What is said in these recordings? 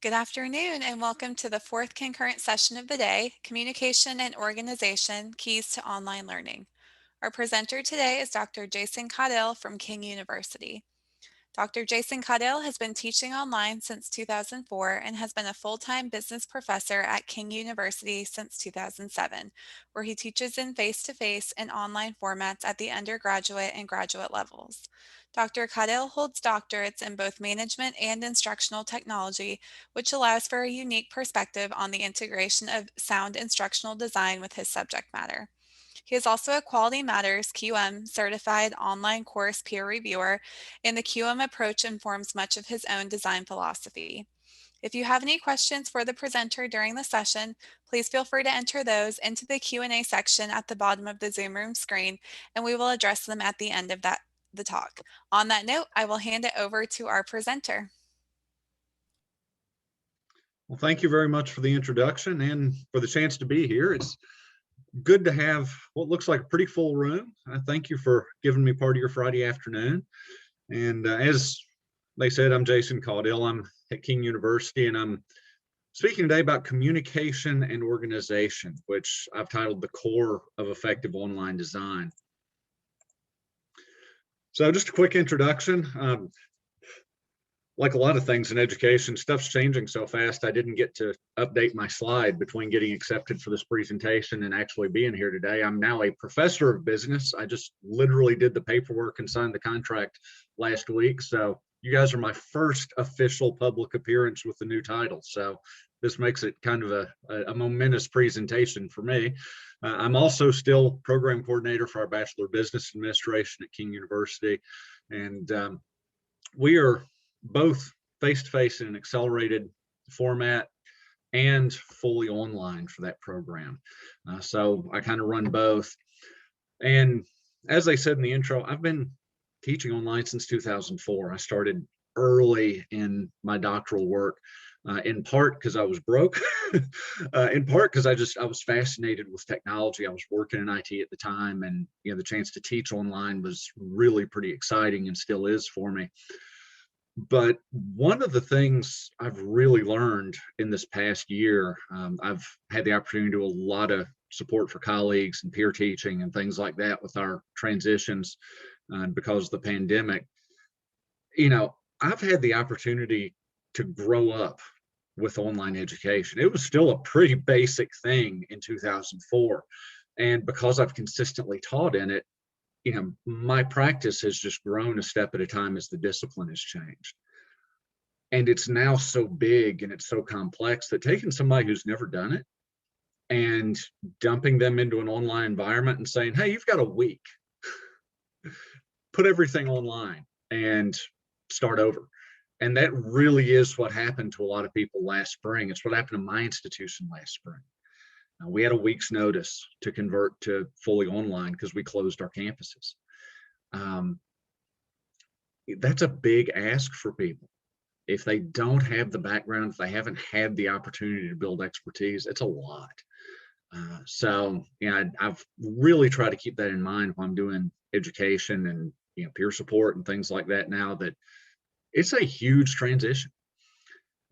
Good afternoon and welcome to the fourth concurrent session of the day, Communication and Organization, Keys to Online Learning. Our presenter today is Dr. Jason Caudill from King University. Dr. Jason Caudill has been teaching online since 2004 and has been a full-time business professor at King University since 2007, where he teaches in face-to-face and online formats at the undergraduate and graduate levels. Dr. Caudill holds doctorates in both management and instructional technology, which allows for a unique perspective on the integration of sound instructional design with his subject matter. He is also a Quality Matters QM certified online course peer reviewer, and the QM approach informs much of his own design philosophy. If you have any questions for the presenter during the session, please feel free to enter those into the Q&A section at the bottom of the Zoom room screen, and we will address them at the end of the talk. On that note, I will hand it over to our presenter. Well, thank you very much for the introduction and for the chance to be here. It's good to have what looks like a pretty full room. I thank you for giving me part of your Friday afternoon. And as they said, I'm Jason Caudill. I'm at King University, and I'm speaking today about communication and organization, which I've titled The Core of Effective Online Design. So just a quick introduction. Like a lot of things in education, stuff's changing so fast, I didn't get to update my slide between getting accepted for this presentation and actually being here today. I'm now a professor of business. I just literally did the paperwork and signed the contract last week. So you guys are my first official public appearance with the new title. So this makes it kind of a momentous presentation for me. I'm also still program coordinator for our Bachelor of Business Administration at King University. And we are both face-to-face in an accelerated format and fully online for that program. So I kind of run both. And as I said in the intro, I've been teaching online since 2004. I started early in my doctoral work, in part because I was broke, in part because I was fascinated with technology. I was working in IT at the time, and the chance to teach online was really pretty exciting and still is for me. But one of the things I've really learned in this past year, I've had the opportunity to do a lot of support for colleagues and peer teaching and things like that with our transitions because of the pandemic. I've had the opportunity to grow up with online education. It was still a pretty basic thing in 2004. And because I've consistently taught in it, my practice has just grown a step at a time as the discipline has changed. And it's now so big and it's so complex that taking somebody who's never done it and dumping them into an online environment and saying, hey, you've got a week, put everything online and start over. And that really is what happened to a lot of people last spring. It's what happened to my institution last spring. We had a week's notice to convert to fully online because we closed our campuses. That's a big ask for people. If they don't have the background, if they haven't had the opportunity to build expertise, it's a lot. I've really tried to keep that in mind when I'm doing education and peer support and things like that now, that it's a huge transition.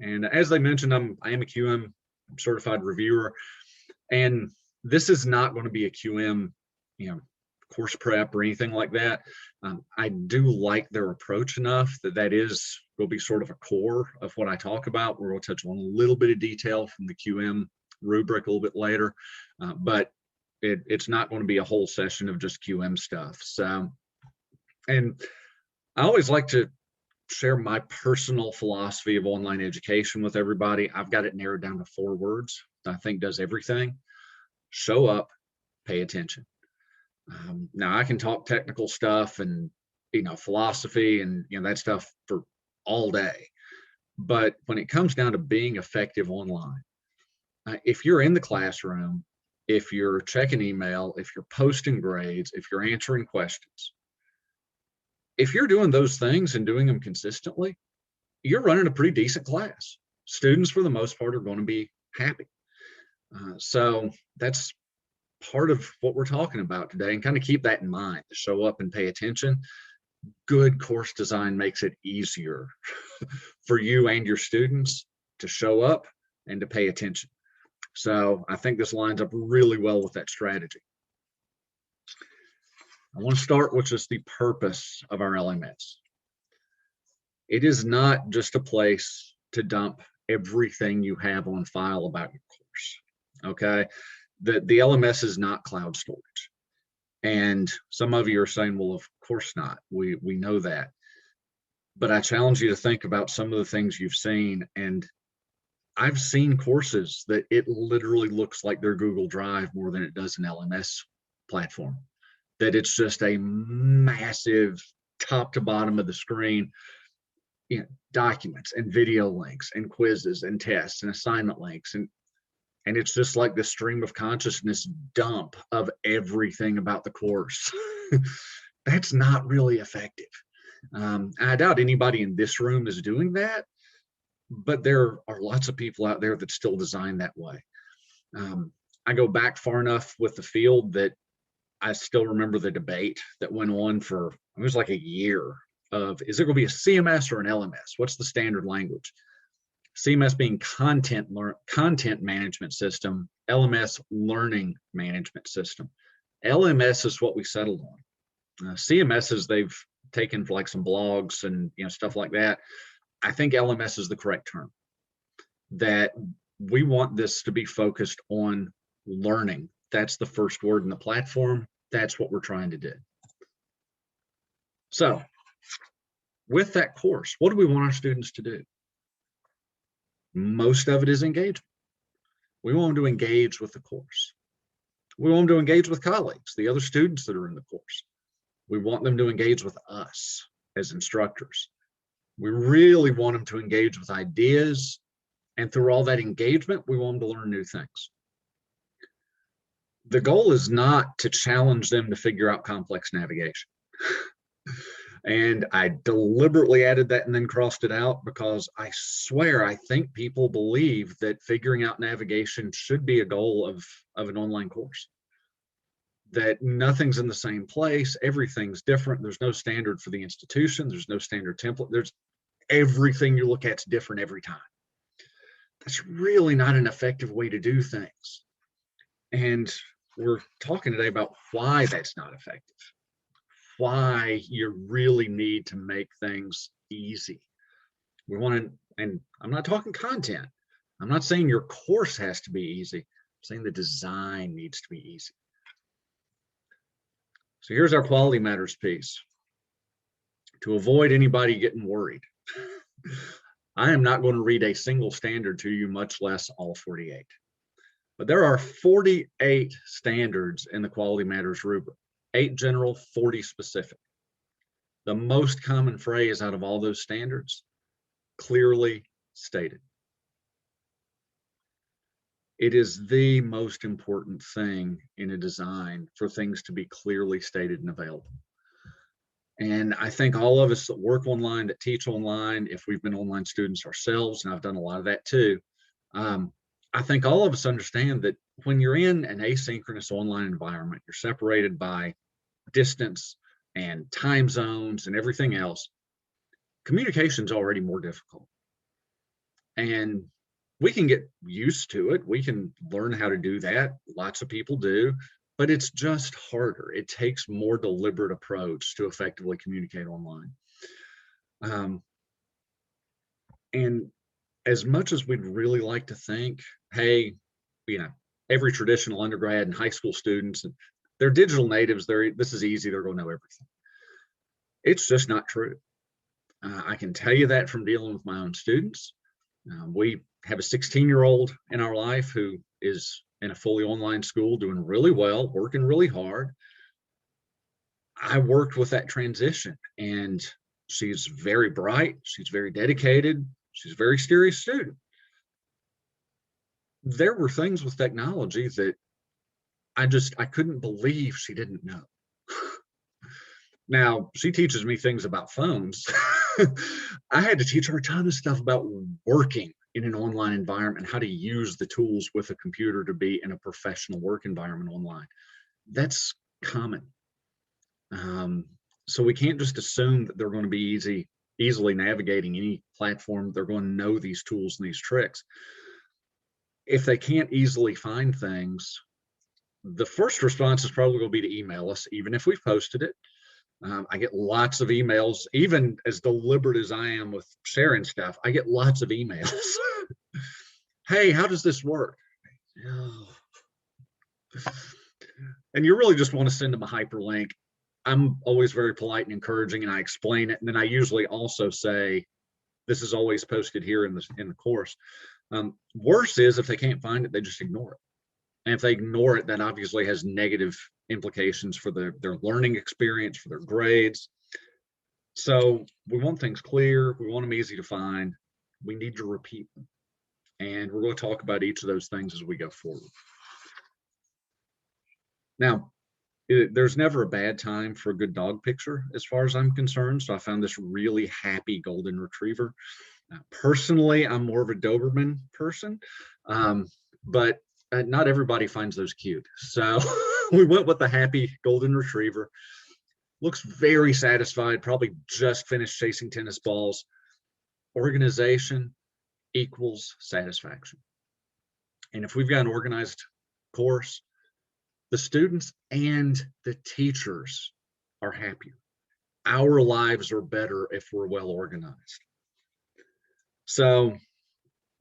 And as they mentioned, I am a QM certified reviewer. And this is not going to be a QM, course prep or anything like that. I do like their approach enough that will be sort of a core of what I talk about, where we'll touch on a little bit of detail from the QM rubric a little bit later, but it's not going to be a whole session of just QM stuff. So, and I always like to share my personal philosophy of online education with everybody. I've got it narrowed down to 4 words that I think does everything. Show up, pay attention. Now I can talk technical stuff and philosophy and that stuff for all day, but when it comes down to being effective online, if you're in the classroom, if you're checking email, if you're posting grades, if you're answering questions, if you're doing those things and doing them consistently, you're running a pretty decent class. Students, for the most part, are going to be happy. So that's part of what we're talking about today, and kind of keep that in mind, to show up and pay attention. Good course design makes it easier for you and your students to show up and to pay attention. So I think this lines up really well with that strategy. I want to start with just the purpose of our LMS. It is not just a place to dump everything you have on file about your course. Okay. The LMS is not cloud storage. And some of you are saying, well, of course not. We know that. But I challenge you to think about some of the things you've seen. And I've seen courses that it literally looks like their Google Drive more than it does an LMS platform. That it's just a massive top to bottom of the screen, documents and video links and quizzes and tests and assignment links. And it's just like the stream of consciousness dump of everything about the course. That's not really effective. I doubt anybody in this room is doing that, but there are lots of people out there that still design that way. I go back far enough with the field that I still remember the debate that went on for, it was like a year of, is it going to be a CMS or an LMS? What's the standard language? CMS being content management system, LMS learning management system. LMS is what we settled on. CMSs they've taken for like some blogs and stuff like that. I think LMS is the correct term. That we want this to be focused on learning. That's the first word in the platform. That's what we're trying to do. So with that course, what do we want our students to do? Most of it is engagement. We want them to engage with the course. We want them to engage with colleagues, the other students that are in the course. We want them to engage with us as instructors. We really want them to engage with ideas. And through all that engagement, we want them to learn new things. The goal is not to challenge them to figure out complex navigation. And I deliberately added that and then crossed it out because I swear I think people believe that figuring out navigation should be a goal of an online course. That nothing's in the same place, everything's different. There's no standard for the institution, there's no standard template. There's everything you look at's different every time. That's really not an effective way to do things. And we're talking today about why that's not effective. Why you really need to make things easy. We want to, and I'm not talking content. I'm not saying your course has to be easy. I'm saying the design needs to be easy. So here's our quality matters piece. To avoid anybody getting worried, I am not going to read a single standard to you, much less all 48. But there are 48 standards in the quality matters rubric. 8 general, 40 specific. The most common phrase out of all those standards, clearly stated. It is the most important thing in a design for things to be clearly stated and available. And I think all of us that work online, that teach online, if we've been online students ourselves, and I've done a lot of that too, I think all of us understand that when you're in an asynchronous online environment, you're separated by distance and time zones and everything else, communication's already more difficult. And we can get used to it. We can learn how to do that. Lots of people do, but it's just harder. It takes more deliberate approach to effectively communicate online. And as much as we'd really like to think, hey, every traditional undergrad and high school students, they're digital natives, this is easy, they're going to know everything. It's just not true. I can tell you that from dealing with my own students. We have a 16-year-old in our life who is in a fully online school, doing really well, working really hard. I worked with that transition, and she's very bright, she's very dedicated, she's a very serious student. There were things with technology that I couldn't believe she didn't know. Now, she teaches me things about phones. I had to teach her a ton of stuff about working in an online environment, how to use the tools with a computer to be in a professional work environment online. That's common. So we can't just assume that they're going to be easy, easily navigating any platform. They're going to know these tools and these tricks. If they can't easily find things, the first response is probably going to be to email us, even if we've posted it. I get lots of emails, even as deliberate as I am with sharing stuff. I get lots of emails. Hey, how does this work? And you really just want to send them a hyperlink. I'm always very polite and encouraging, and I explain it. And then I usually also say, this is always posted here in the course. Worse is if they can't find it, they just ignore it. And if they ignore it, that obviously has negative implications for their learning experience, for their grades. So we want things clear. We want them easy to find. We need to repeat them. And we're going to talk about each of those things as we go forward. Now, there's never a bad time for a good dog picture as far as I'm concerned. So I found this really happy golden retriever. Personally, I'm more of a Doberman person, but not everybody finds those cute. So we went with the happy golden retriever. Looks very satisfied, probably just finished chasing tennis balls. Organization equals satisfaction. And if we've got an organized course, the students and the teachers are happier. Our lives are better if we're well organized. So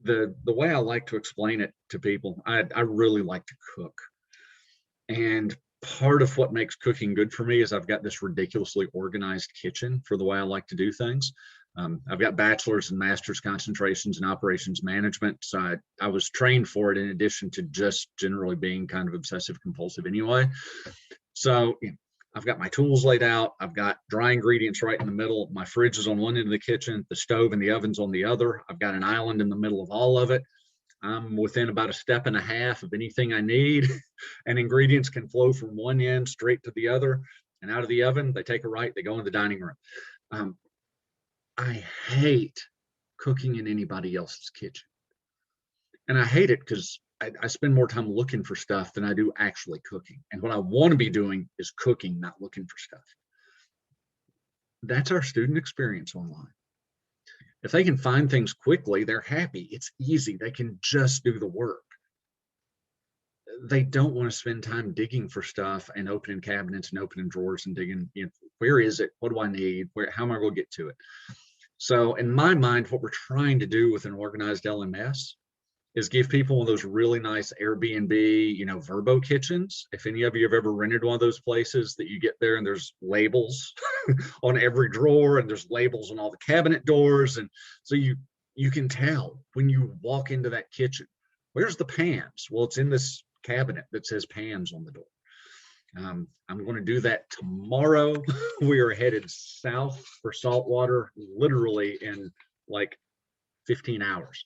the way I like to explain it to people, I really like to cook. And part of what makes cooking good for me is I've got this ridiculously organized kitchen for the way I like to do things. I've got bachelor's and master's concentrations in operations management. So I was trained for it in addition to just generally being kind of obsessive compulsive anyway. So I've got my tools laid out. I've got dry ingredients right in the middle. My fridge is on one end of the kitchen, the stove and the oven's on the other. I've got an island in the middle of all of it. I'm within about a step and a half of anything I need, and ingredients can flow from one end straight to the other. And out of the oven, they take a right, they go in the dining room. I hate cooking in anybody else's kitchen. And I hate it because I spend more time looking for stuff than I do actually cooking. And what I want to be doing is cooking, not looking for stuff. That's our student experience online. If they can find things quickly, they're happy. It's easy. They can just do the work. They don't want to spend time digging for stuff and opening cabinets and opening drawers and digging, where is it? What do I need? How am I going to get to it? So in my mind, what we're trying to do with an organized LMS is give people one of those really nice Airbnb, Verbo kitchens. If any of you have ever rented one of those places that you get there and there's labels on every drawer and there's labels on all the cabinet doors. And so you can tell when you walk into that kitchen, where's the pans? Well, it's in this cabinet that says pans on the door. I'm going to do that tomorrow. We are headed south for saltwater, literally in like 15 hours.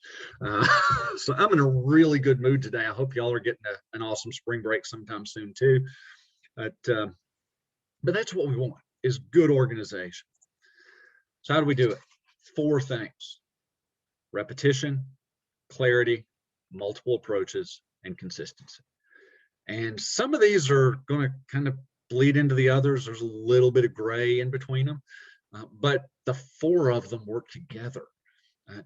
So I'm in a really good mood today. I hope y'all are getting an awesome spring break sometime soon too. But that's what we want, is good organization. So how do we do it? 4 things: repetition, clarity, multiple approaches, and consistency. And some of these are going to kind of bleed into the others. There's a little bit of gray in between them, but the 4 of them work together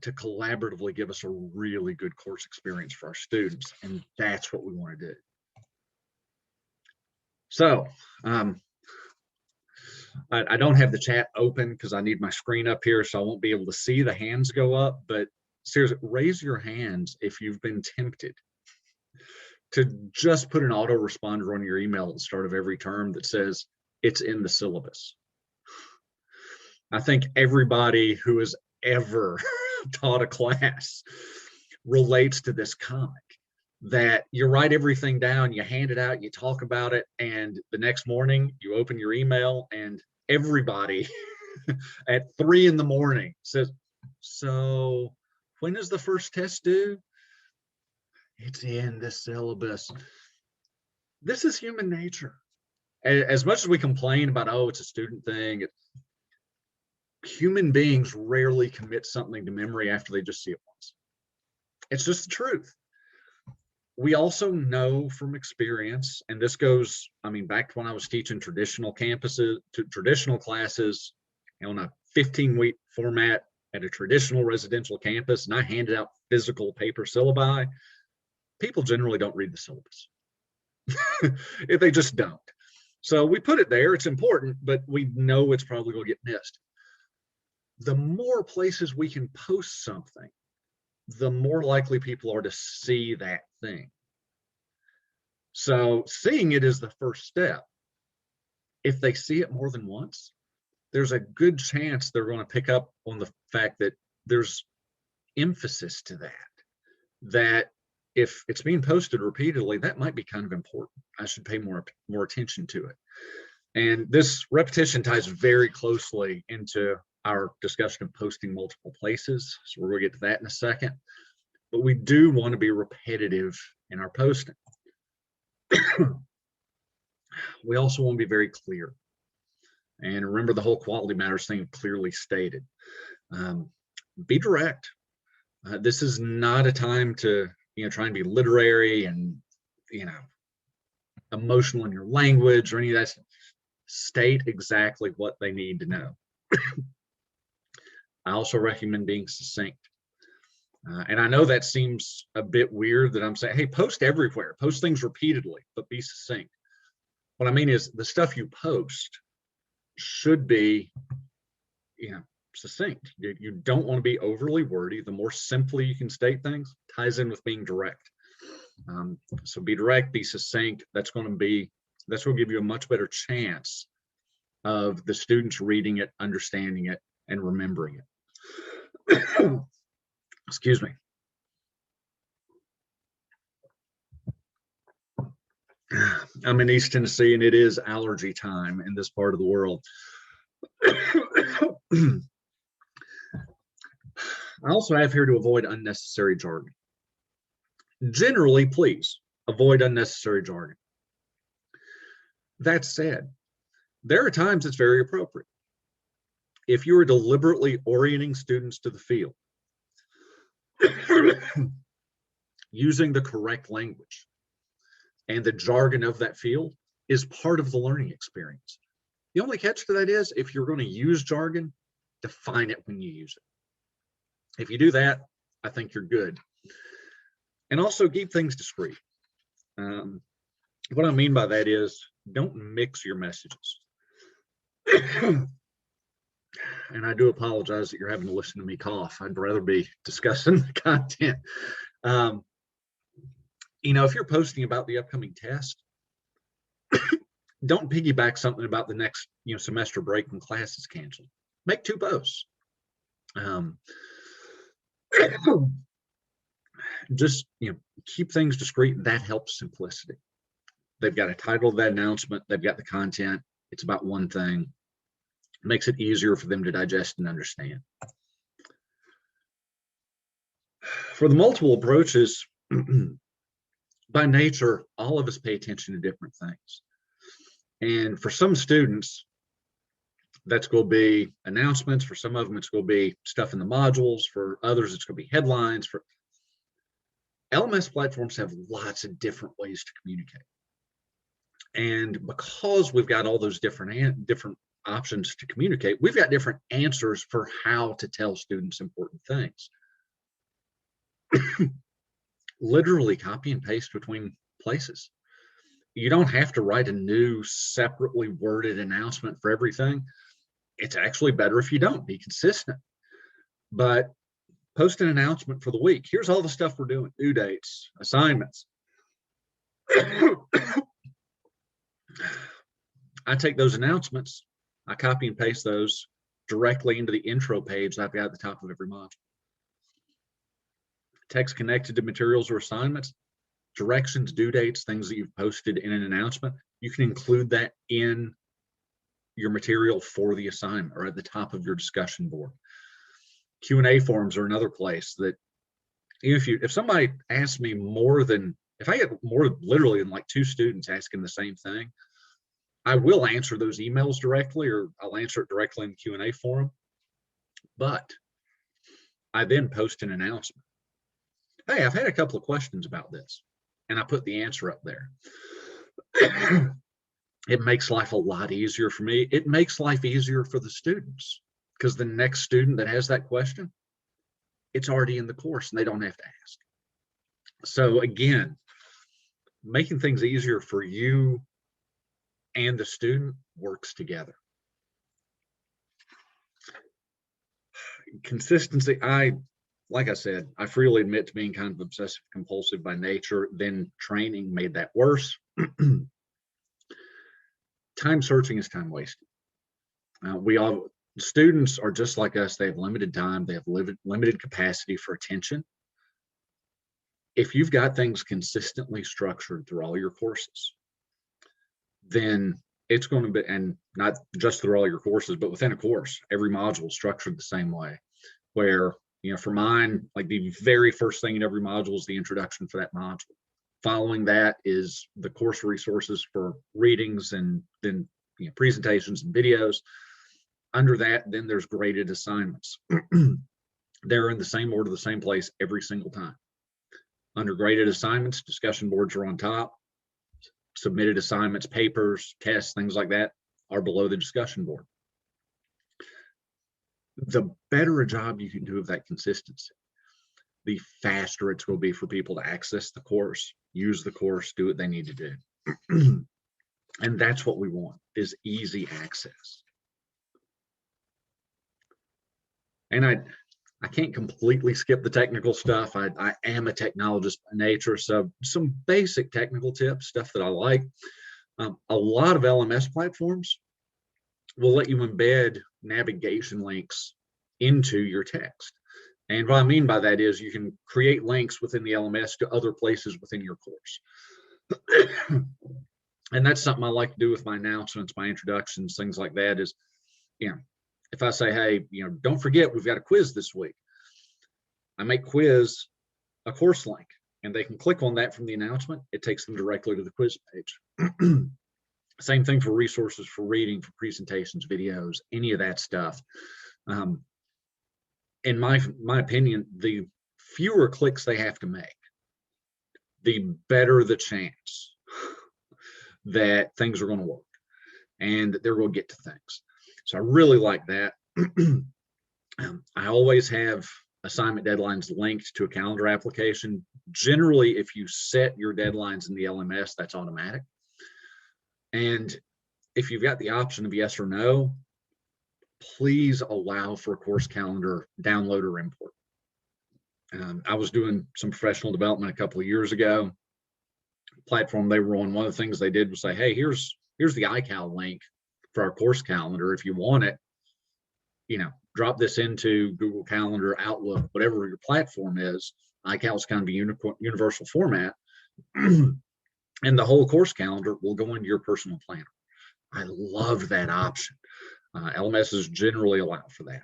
to collaboratively give us a really good course experience for our students. And that's what we want to do. So I don't have the chat open because I need my screen up here, so I won't be able to see the hands go up. But seriously, raise your hands if you've been tempted to just put an autoresponder on your email at the start of every term that says it's in the syllabus. I think everybody who has ever taught a class relates to this comic, that you write everything down, you hand it out, you talk about it, and the next morning you open your email and everybody at 3 a.m. says, so when is the first test due? It's in the syllabus. This is human nature. As much as we complain about, oh, it's a student thing, human beings rarely commit something to memory after they just see it once. It's just the truth. We also know from experience, and this goes, back to when I was teaching traditional campuses, to traditional classes on a 15-week format at a traditional residential campus, and I handed out physical paper syllabi, people generally don't read the syllabus. If they just don't. So we put it there, it's important, but we know it's probably going to get missed. The more places we can post something, the more likely people are to see that thing. So seeing it is the first step. If they see it more than once, there's a good chance they're going to pick up on the fact that there's emphasis to that if it's being posted repeatedly, that might be kind of important. I should pay more attention to it. And this repetition ties very closely into our discussion of posting multiple places. So we're going to get to that in a second. But we do want to be repetitive in our posting. We also want to be very clear. And remember the whole quality matters thing clearly stated. Be direct. This is not a time to try and be literary and emotional in your language or any of that. State exactly what they need to know. I also recommend being succinct. And I know that seems a bit weird that I'm saying, hey, post everywhere, post things repeatedly, but be succinct. What I mean is the stuff you post should be, succinct. You don't want to be overly wordy. The more simply you can state things ties in with being direct. So be direct, be succinct. That's going to give you a much better chance of the students reading it, understanding it, and remembering it. Excuse me. I'm in East Tennessee, and it is allergy time in this part of the world. I also have here to avoid unnecessary jargon. Generally, please avoid unnecessary jargon. That said, there are times it's very appropriate. If you are deliberately orienting students to the field, using the correct language and the jargon of that field is part of the learning experience. The only catch to that is if you're going to use jargon, define it when you use it. If you do that, I think you're good. And also keep things discreet. What I mean by that is don't mix your messages. And I do apologize that you're having to listen to me cough. I'd rather be discussing the content. If you're posting about the upcoming test, don't piggyback something about the next semester break when class is canceled. Make 2 posts. Just keep things discreet. That helps simplicity. They've got a title of that announcement. They've got the content. It's about one thing. It makes it easier for them to digest and understand. For the multiple approaches, by nature, all of us pay attention to different things. And for some students, that's going to be announcements. For some of them, it's going to be stuff in the modules. For others, it's going to be headlines. For LMS platforms have lots of different ways to communicate. And because we've got all those different options to communicate, we've got different answers for how to tell students important things. Literally copy and paste between places. You don't have to write a new separately worded announcement for everything. It's actually better if you don't. Be consistent. But post an announcement for the week. Here's all the stuff we're doing: due dates, assignments. I take those announcements, I copy and paste those directly into the intro page that I've got at the top of every module. Text connected to materials or assignments, directions, due dates, things that you've posted in an announcement, you can include that in your material for the assignment or at the top of your discussion board. Q&A forums are another place that if somebody asks me if I get more literally than like 2 students asking the same thing, I will answer those emails directly, or I'll answer it directly in the Q&A forum. But I then post an announcement. Hey, I've had a couple of questions about this, and I put the answer up there. It makes life a lot easier for me. It makes life easier for the students. because the next student that has that question, it's already in the course and they don't have to ask. So again, making things easier for you and the student works together. Consistency, like I said, I freely admit to being kind of obsessive compulsive by nature. Then training made that worse. Time searching is time wasted. Students are just like us. They have limited time. They have limited capacity for attention. If you've got things consistently structured through all your courses, then it's going to be, and not just through all your courses, but within a course, every module is structured the same way, where, for mine, like the very first thing in every module is the introduction for that module. Following that is the course resources for readings and then presentations and videos. Under that, then there's graded assignments. They're in the same order, the same place every single time. Under graded assignments, discussion boards are on top. Submitted assignments, papers, tests, things like that are below the discussion board. The better a job you can do of that consistency, the faster it's going to be for people to access the course, use the course, do what they need to do. And that's what we want, is easy access. And I can't completely skip the technical stuff. I am a technologist by nature, so some basic technical tips, stuff that I like. A lot of LMS platforms will let you embed navigation links into your text. And what I mean by that is you can create links within the LMS to other places within your course. And that's something I like to do with my announcements, my introductions, things like that is, if I say, hey, don't forget, we've got a quiz this week. I make quiz a course link, and they can click on that from the announcement. It takes them directly to the quiz page. Same thing for resources for reading, for presentations, videos, any of that stuff. In my opinion, the fewer clicks they have to make, the better the chance that things are going to work and that they're going to get to things. So I really like that. I always have assignment deadlines linked to a calendar application. Generally, if you set your deadlines in the LMS, that's automatic. And if you've got the option of yes or no, please allow for a course calendar download or import. I was doing some professional development a couple of years ago. Platform they were on, one of the things they did was say, hey, here's the iCal link for our course calendar. If you want it, drop this into Google Calendar, Outlook, whatever your platform is. iCal is kind of a universal format. And the whole course calendar will go into your personal planner. I love that option. LMSs generally allow for that.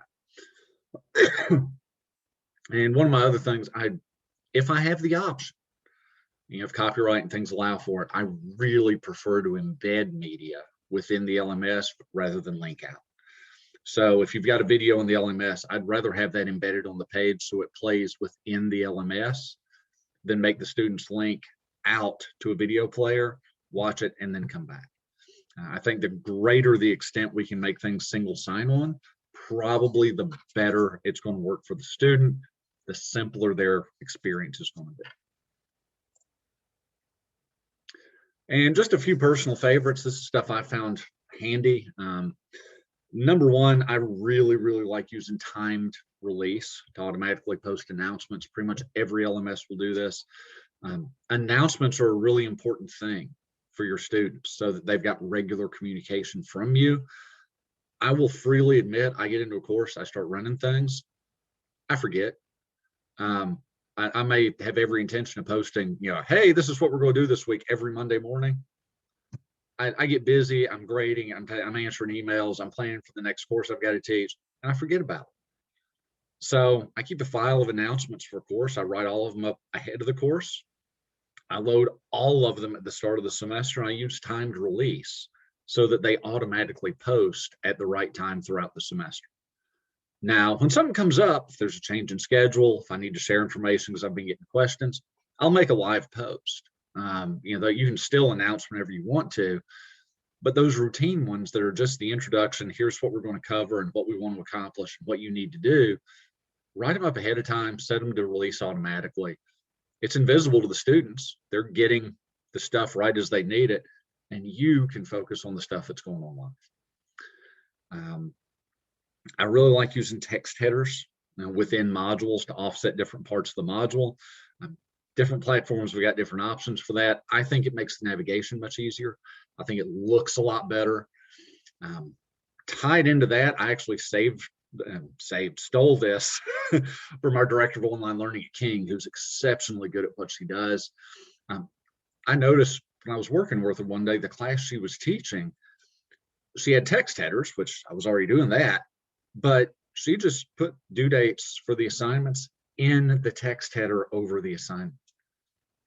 And one of my other things, if I have the option, if copyright and things allow for it, I really prefer to embed media within the LMS rather than link out. So if you've got a video in the LMS, I'd rather have that embedded on the page so it plays within the LMS than make the students link out to a video player, watch it, and then come back. I think the greater the extent we can make things single sign-on, probably the better it's going to work for the student, the simpler their experience is going to be. And just a few personal favorites. This is stuff I found handy. Number one, I really, really like using timed release to automatically post announcements. Pretty much every LMS will do this. Announcements are a really important thing for your students so that they've got regular communication from you. I will freely admit, I get into a course, I start running things, I forget. I may have every intention of posting, hey, this is what we're going to do this week every Monday morning. I get busy, I'm grading, I'm answering emails, I'm planning for the next course I've got to teach, and I forget about it. So I keep a file of announcements for a course. I write all of them up ahead of the course. I load all of them at the start of the semester, and I use timed release so that they automatically post at the right time throughout the semester. Now, when something comes up, if there's a change in schedule, if I need to share information because I've been getting questions, I'll make a live post. You can still announce whenever you want to, But those routine ones that are just the introduction, here's what we're going to cover and what we want to accomplish and what you need to do, write them up ahead of time, set them to release automatically. It's invisible to the students. They're getting the stuff right as they need it, and you can focus on the stuff that's going on live. I really like using text headers within modules to offset different parts of the module. Different platforms, we got different options for that. I think it makes the navigation much easier. I think it looks a lot better. Tied into that, I actually stole this from our director of online learning at King, who's exceptionally good at what she does. I noticed when I was working with her one day, the class she was teaching, she had text headers, which I was already doing that, but she just put due dates for the assignments in the text header over the assignment.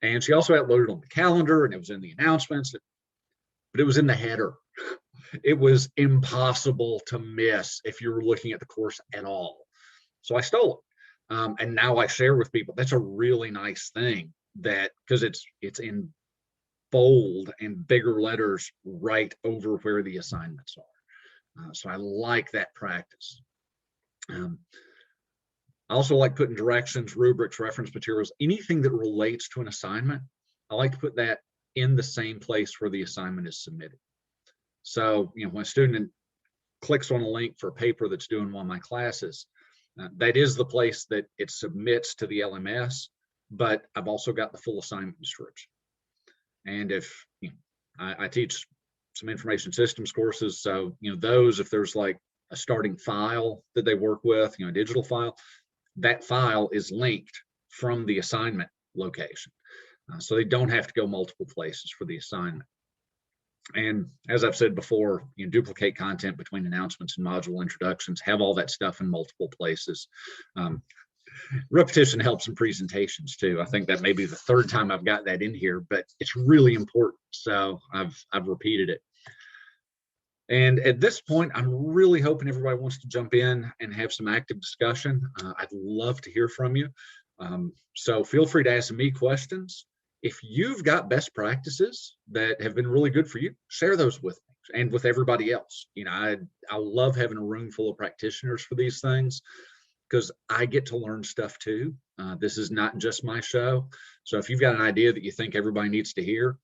And she also uploaded on the calendar, and it was in the announcements, but it was in the header. It was impossible to miss if you were looking at the course at all. So I stole it. And now I share with people. That's a really nice thing, that because it's in bold and bigger letters right over where the assignments are. So I like that practice. I also like putting directions, rubrics, reference materials, anything that relates to an assignment. I like to put that in the same place where the assignment is submitted. So, when a student clicks on a link for a paper that's doing one of my classes, that is the place that it submits to the LMS, but I've also got the full assignment description. And if I teach some information systems courses, so those, if there's like a starting file that they work with, a digital file, that file is linked from the assignment location. So they don't have to go multiple places for the assignment. And as I've said before, duplicate content between announcements and module introductions, have all that stuff in multiple places. Repetition helps in presentations too. I think that may be the third time I've got that in here, but it's really important. So I've repeated it. And at this point, I'm really hoping everybody wants to jump in and have some active discussion. I'd love to hear from you. So feel free to ask me questions. If you've got best practices that have been really good for you, share those with me and with everybody else. I love having a room full of practitioners for these things, because I get to learn stuff too. This is not just my show. So if you've got an idea that you think everybody needs to hear,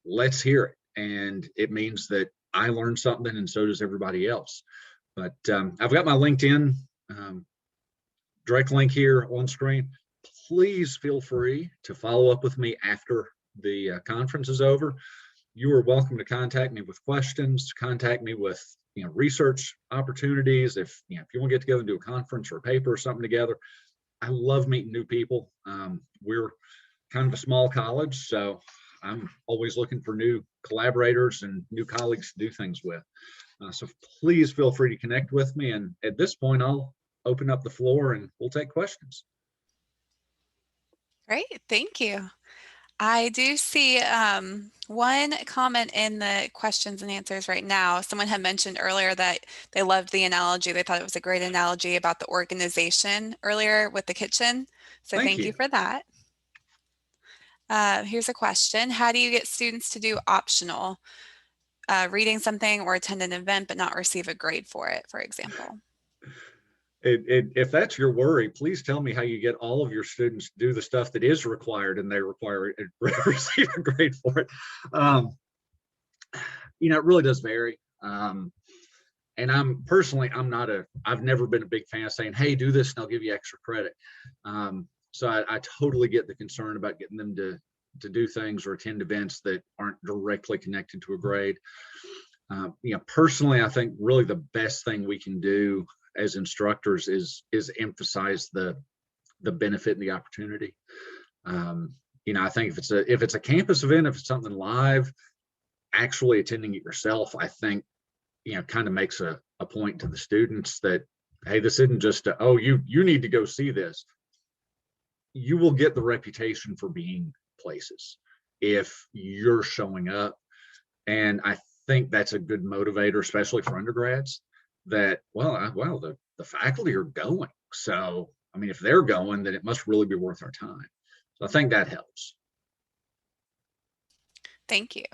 let's hear it. And it means that I learned something, and so does everybody else. But I've got my LinkedIn direct link here on screen. Please feel free to follow up with me after the conference is over. You are welcome to contact me with questions, contact me with research opportunities. If you want to get together and do a conference or a paper or something together, I love meeting new people. We're kind of a small college, so I'm always looking for new collaborators and new colleagues to do things with. So please feel free to connect with me. And at this point, I'll open up the floor and we'll take questions. Great, thank you. I do see one comment in the questions and answers right now. Someone had mentioned earlier that they loved the analogy. They thought it was a great analogy about the organization earlier with the kitchen. So thank you for that. Here's a question. How do you get students to do optional, reading something or attend an event but not receive a grade for it, for example? If that's your worry, please tell me how you get all of your students to do the stuff that is required and they receive a grade for it. It really does vary. And I've never been a big fan of saying, hey, do this and I'll give you extra credit. So I totally get the concern about getting them to do things or attend events that aren't directly connected to a grade. Personally, I think really the best thing we can do as instructors is emphasize the benefit and the opportunity. I think if it's a campus event, if it's something live, actually attending it yourself, I think kind of makes a point to the students that, hey, this isn't just you need to go see this. You will get the reputation for being places if you're showing up. And I think that's a good motivator, especially for undergrads, that the faculty are going. So if they're going, then it must really be worth our time. So I think that helps. Thank you.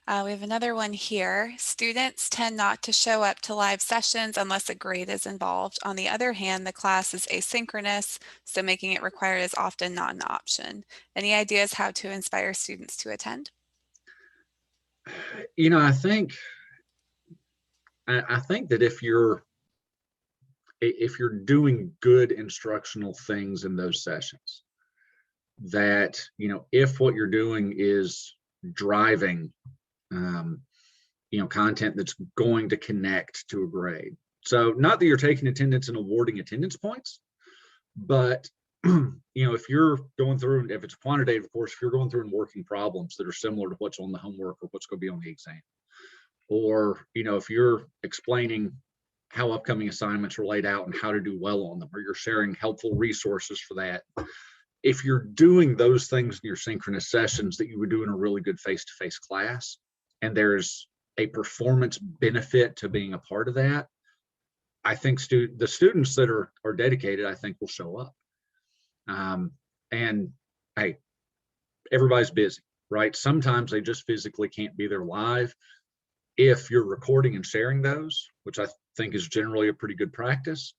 We have another one here. Students tend not to show up to live sessions unless a grade is involved. On the other hand, the class is asynchronous, so making it required is often not an option. Any ideas how to inspire students to attend? I think that if you're doing good instructional things in those sessions, that if what you're doing is driving um, content that's going to connect to a grade. So not that you're taking attendance and awarding attendance points, but if you're going through, if it's a quantitative course, if you're going through and working problems that are similar to what's on the homework or what's going to be on the exam, or if you're explaining how upcoming assignments are laid out and how to do well on them, or you're sharing helpful resources for that, if you're doing those things in your synchronous sessions that you would do in a really good face-to-face class, and there's a performance benefit to being a part of that, I think the students that are dedicated, I think, will show up. And hey, everybody's busy, right? Sometimes they just physically can't be there live. If you're recording and sharing those, which I think is generally a pretty good practice,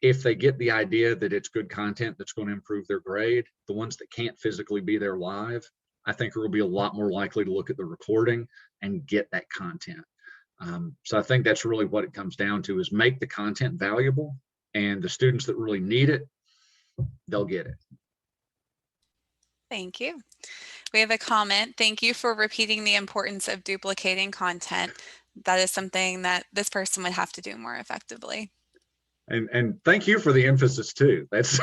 if they get the idea that it's good content that's going to improve their grade, the ones that can't physically be there live, I think will be a lot more likely to look at the recording and get that content. So I think that's really what it comes down to, is make the content valuable, and the students that really need it, they'll get it. Thank you. We have a comment. Thank you for repeating the importance of duplicating content. That is something that this person would have to do more effectively. And thank you for the emphasis too. That's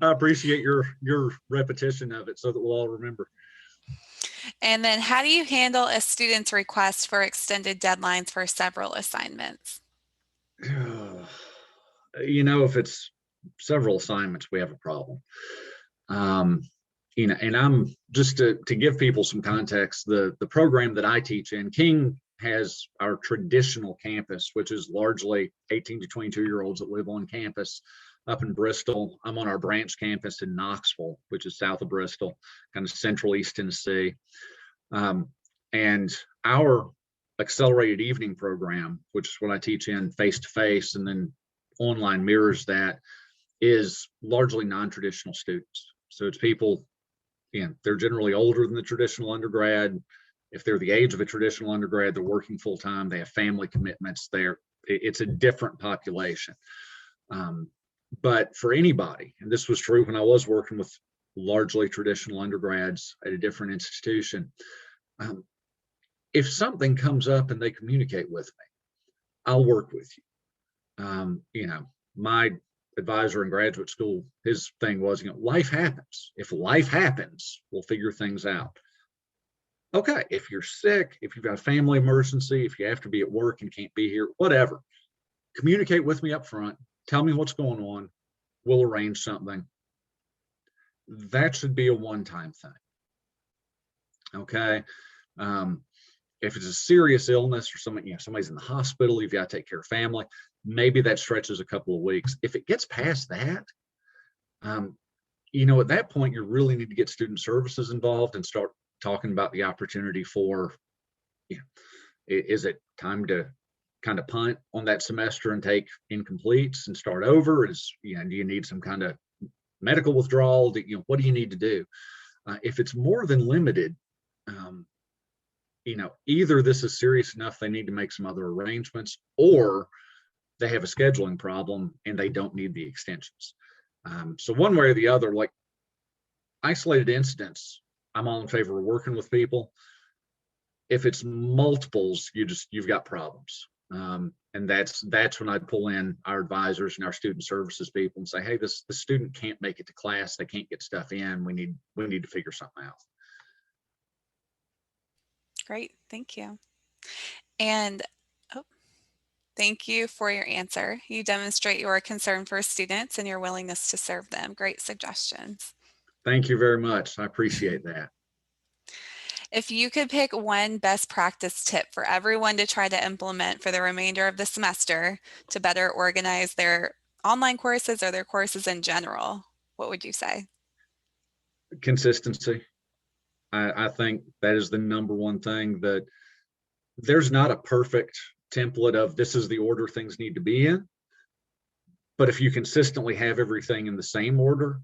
I appreciate your repetition of it so that we'll all remember. And then how do you handle a student's request for extended deadlines for several assignments? If it's several assignments, we have a problem. And I'm just to give people some context, the program that I teach in, King has our traditional campus, which is largely 18 to 22-year-olds that live on campus up in Bristol. I'm on our branch campus in Knoxville, which is south of Bristol, kind of central East Tennessee. And our accelerated evening program, which is what I teach in face-to-face and then online mirrors that, is largely non-traditional students. So it's people, they're generally older than the traditional undergrad. If they're the age of a traditional undergrad, they're working full-time, they have family commitments. It's a different population. But for anybody, and this was true when I was working with largely traditional undergrads at a different institution, if something comes up and they communicate with me, I'll work with you. My advisor in graduate school, his thing was, life happens. If life happens, we'll figure things out. Okay, if you're sick, if you've got a family emergency, if you have to be at work and can't be here, whatever, communicate with me up front. Tell me what's going on. We'll arrange something. That should be a one-time thing. Okay. If it's a serious illness or somebody's in the hospital, you've got to take care of family, maybe that stretches a couple of weeks. If it gets past that, at that point, you really need to get student services involved and start talking about the opportunity for, is it time to kind of punt on that semester and take incompletes and start over? Do you need some kind of medical withdrawal? What do you need to do? If it's more than limited, either this is serious enough they need to make some other arrangements, or they have a scheduling problem and they don't need the extensions. So one way or the other, like isolated incidents, I'm all in favor of working with people. If it's multiples, you've got problems. And that's when I'd pull in our advisors and our student services people and say, hey, the student can't make it to class, they can't get stuff in, we need to figure something out. Great, thank you. And thank you for your answer. You demonstrate your concern for students and your willingness to serve them. Great suggestions. Thank you very much. I appreciate that. If you could pick one best practice tip for everyone to try to implement for the remainder of the semester to better organize their online courses or their courses in general, what would you say? Consistency. I think that is the number one thing, that there's not a perfect template of this is the order things need to be in. But if you consistently have everything in the same order,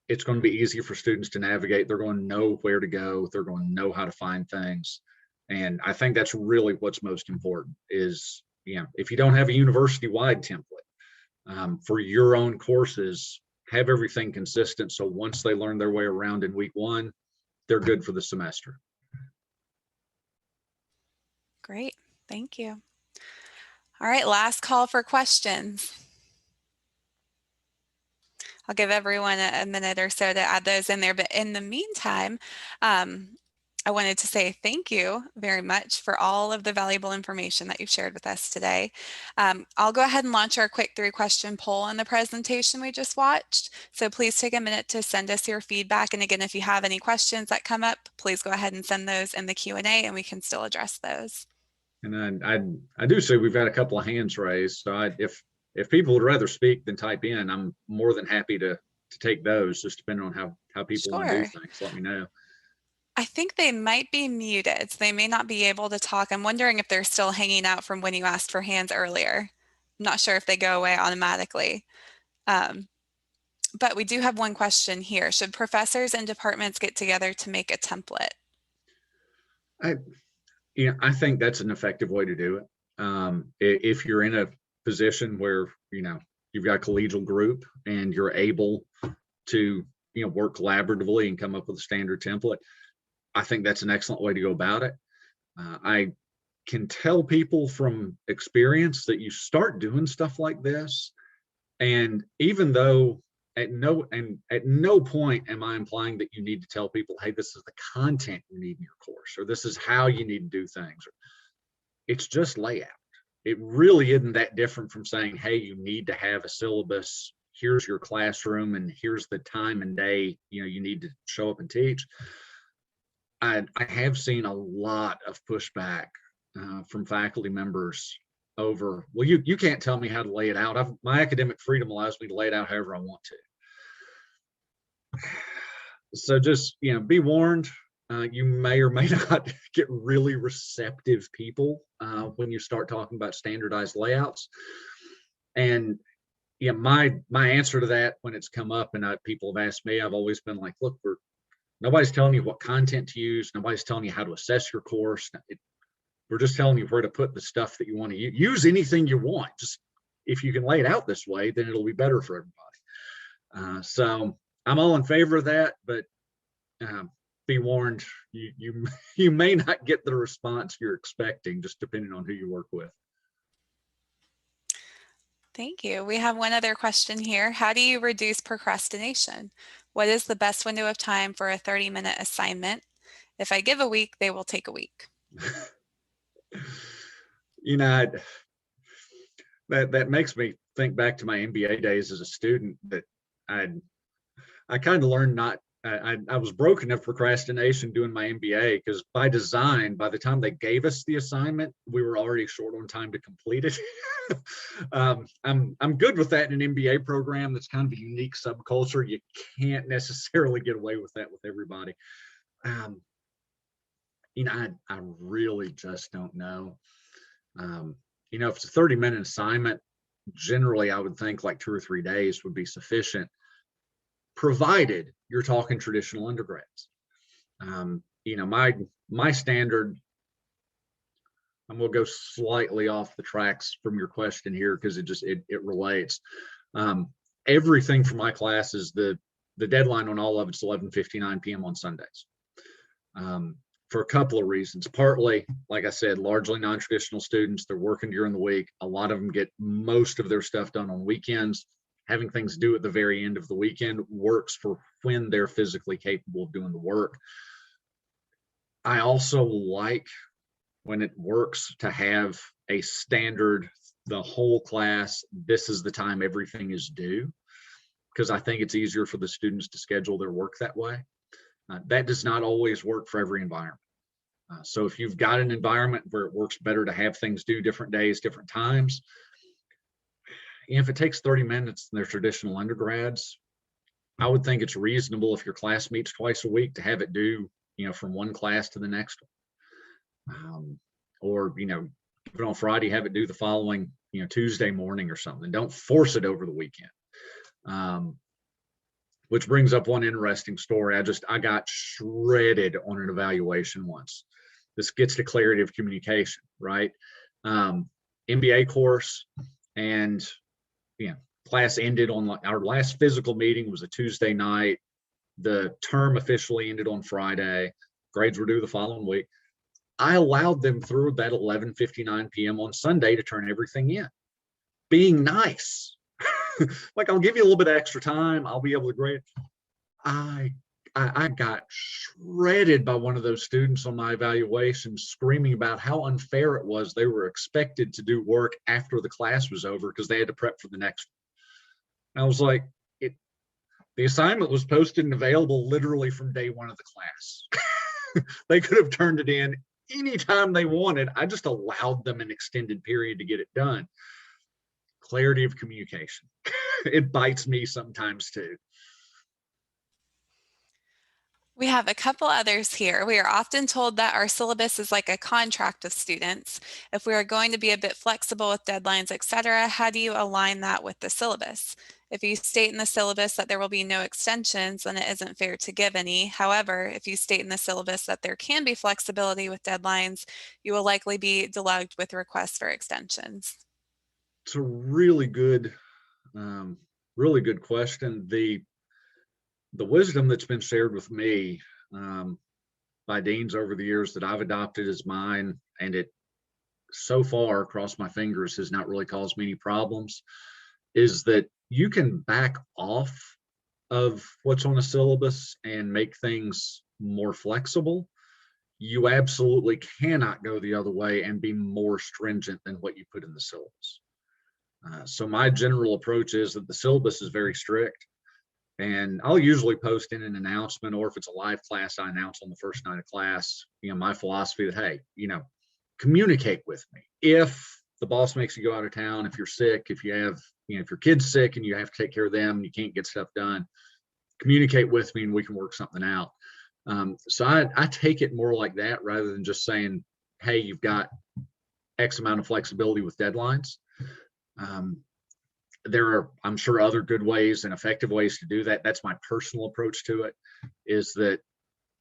it's going to be easier for students to navigate. They're going to know where to go. They're going to know how to find things. And I think that's really what's most important is, if you don't have a university-wide template for your own courses, have everything consistent. So once they learn their way around in week one, they're good for the semester. Great, thank you. All right, last call for questions. I'll give everyone a minute or so to add those in there, but in the meantime, I wanted to say thank you very much for all of the valuable information that you've shared with us today. I'll go ahead and launch our quick 3-question poll on the presentation we just watched. So please take a minute to send us your feedback. And again, if you have any questions that come up, please go ahead and send those in the Q&A and we can still address those. And I do see we've got a couple of hands raised. So if people would rather speak than type in, I'm more than happy to take those, just depending on how people want to do Sure. things. Let me know. I think they might be muted, so they may not be able to talk. I'm wondering if they're still hanging out from when you asked for hands earlier. I'm not sure if they go away automatically. But we do have one question here. Should professors and departments get together to make a template? I think that's an effective way to do it. If you're in a position where you've got a collegial group and you're able to work collaboratively and come up with a standard template, I think that's an excellent way to go about it. I can tell people from experience that you start doing stuff like this, and even though at no point am I implying that you need to tell people, hey, this is the content you need in your course, or this is how you need to do things. It's just layout. It really isn't that different from saying, hey, you need to have a syllabus. Here's your classroom, and here's the time and day you need to show up and teach. I have seen a lot of pushback from faculty members over, well, you can't tell me how to lay it out. My academic freedom allows me to lay it out however I want to. So just be warned. You may or may not get really receptive people when you start talking about standardized layouts. And my answer to that when it's come up and people have asked me, I've always been like, look, nobody's telling you what content to use. Nobody's telling you how to assess your course. We're just telling you where to put the stuff that you want to use. Use anything you want. Just if you can lay it out this way, then it'll be better for everybody. So I'm all in favor of that, but be warned, you may not get the response you're expecting, just depending on who you work with. Thank you. We have one other question here. How do you reduce procrastination? What is the best window of time for a 30-minute assignment? If I give a week, they will take a week. That makes me think back to my MBA days as a student, that I kind of learned I was broken of procrastination doing my MBA, because by design, by the time they gave us the assignment, we were already short on time to complete it. I'm good with that in an MBA program that's kind of a unique subculture. You can't necessarily get away with that with everybody. I really just don't know. If it's a 30-minute assignment, generally I would think like 2 or 3 days would be sufficient, provided you're talking traditional undergrads. My standard, I'm going to go slightly off the tracks from your question here because it relates. Everything for my classes, the deadline on all of it's 11:59 p.m. on Sundays. For a couple of reasons. Partly, like I said, largely non-traditional students, they're working during the week. A lot of them get most of their stuff done on weekends. Having things due at the very end of the weekend works for when they're physically capable of doing the work. I also like when it works to have a standard, the whole class, this is the time everything is due, because I think it's easier for the students to schedule their work that way. That does not always work for every environment. So if you've got an environment where it works better to have things due different days, different times, if it takes 30 minutes and they're traditional undergrads, I would think it's reasonable if your class meets twice a week to have it due from one class to the next one. Or, give it on Friday, have it due the following, Tuesday morning or something. Don't force it over the weekend. Which brings up one interesting story. I got shredded on an evaluation once. This gets to clarity of communication, right? MBA course, and class ended on our last physical meeting was a Tuesday night. The term officially ended on Friday. Grades were due the following week. I allowed them through that 11:59 p.m. on Sunday to turn everything in, being nice. Like, I'll give you a little bit of extra time. I'll be able to grade. I got shredded by one of those students on my evaluation, screaming about how unfair it was. They were expected to do work after the class was over because they had to prep for the next one. And I was like, the assignment was posted and available literally from day one of the class. They could have turned it in anytime they wanted. I just allowed them an extended period to get it done. Clarity of communication. It bites me sometimes too. We have a couple others here. We are often told that our syllabus is like a contract with students. If we are going to be a bit flexible with deadlines, etc., how do you align that with the syllabus? If you state in the syllabus that there will be no extensions, then it isn't fair to give any. However, if you state in the syllabus that there can be flexibility with deadlines, you will likely be delugged with requests for extensions. It's a really good question. The wisdom that's been shared with me by deans over the years that I've adopted as mine, and it so far, across my fingers, has not really caused me any problems, is that you can back off of what's on a syllabus and make things more flexible. You absolutely cannot go the other way and be more stringent than what you put in the syllabus. So my general approach is that the syllabus is very strict. And I'll usually post in an announcement, or if it's a live class, I announce on the first night of class, my philosophy that, hey, communicate with me. If the boss makes you go out of town, if you're sick, if you have, if your kid's sick and you have to take care of them and you can't get stuff done, communicate with me and we can work something out. So I take it more like that rather than just saying, hey, you've got X amount of flexibility with deadlines. There are, I'm sure, other good ways and effective ways to do that. That's my personal approach to it, is that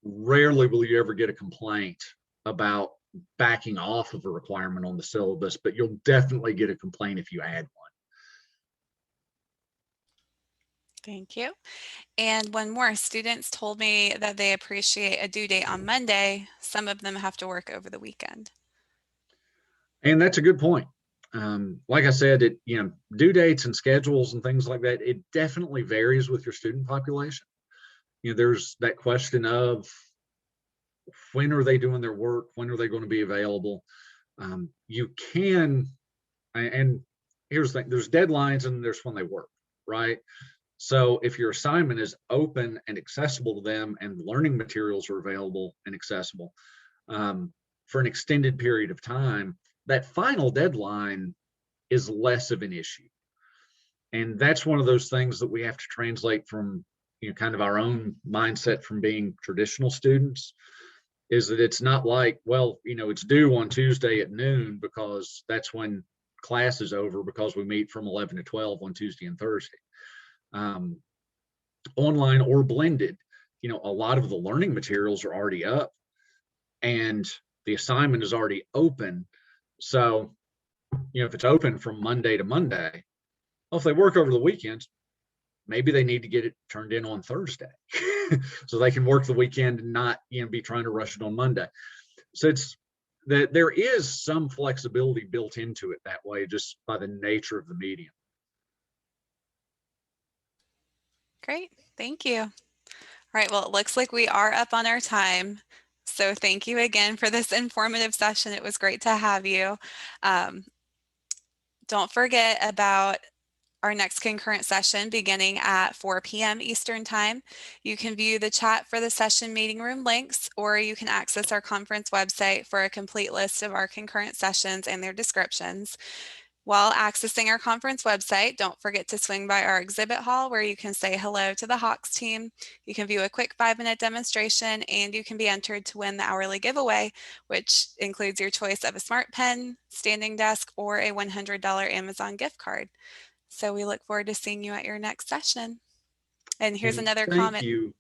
rarely will you ever get a complaint about backing off of a requirement on the syllabus, but you'll definitely get a complaint if you add one. Thank you. And one more, students told me that they appreciate a due date on Monday. Some of them have to work over the weekend. And that's a good point. Like I said, due dates and schedules and things like that, it definitely varies with your student population. There's that question of when are they doing their work? When are they going to be available? You can, and here's the thing, there's deadlines and there's when they work, right? So if your assignment is open and accessible to them and learning materials are available and accessible for an extended period of time, that final deadline is less of an issue. And that's one of those things that we have to translate from, kind of our own mindset from being traditional students, is that it's not like, well, it's due on Tuesday at noon because that's when class is over, because we meet from 11 to 12 on Tuesday and Thursday. Online or blended, a lot of the learning materials are already up and the assignment is already open. So, if it's open from Monday to Monday, well, if they work over the weekends, maybe they need to get it turned in on Thursday so they can work the weekend and not, be trying to rush it on Monday. So it's that there is some flexibility built into it that way, just by the nature of the medium. Great, thank you. All right, well, it looks like we are up on our time. So thank you again for this informative session. It was great to have you. Don't forget about our next concurrent session beginning at 4 p.m. Eastern Time. You can view the chat for the session meeting room links, or you can access our conference website for a complete list of our concurrent sessions and their descriptions. While accessing our conference website, don't forget to swing by our exhibit hall where you can say hello to the Hawks team. You can view a quick 5-minute demonstration, and you can be entered to win the hourly giveaway, which includes your choice of a smart pen, standing desk, or a $100 Amazon gift card. So we look forward to seeing you at your next session. And here's And another comment. Thank you.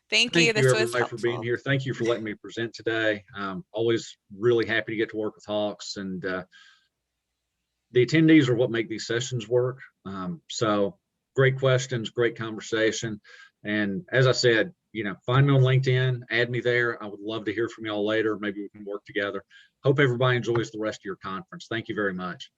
thank you This was everybody for being helpful. here. Thank you for letting me present today. Always really happy to get to work with Hawks, and the attendees are what make these sessions work. So great questions, great conversation. And as I said, find me on LinkedIn, add me there. I would love to hear from y'all later. Maybe we can work together. Hope everybody enjoys the rest of your conference. Thank you very much.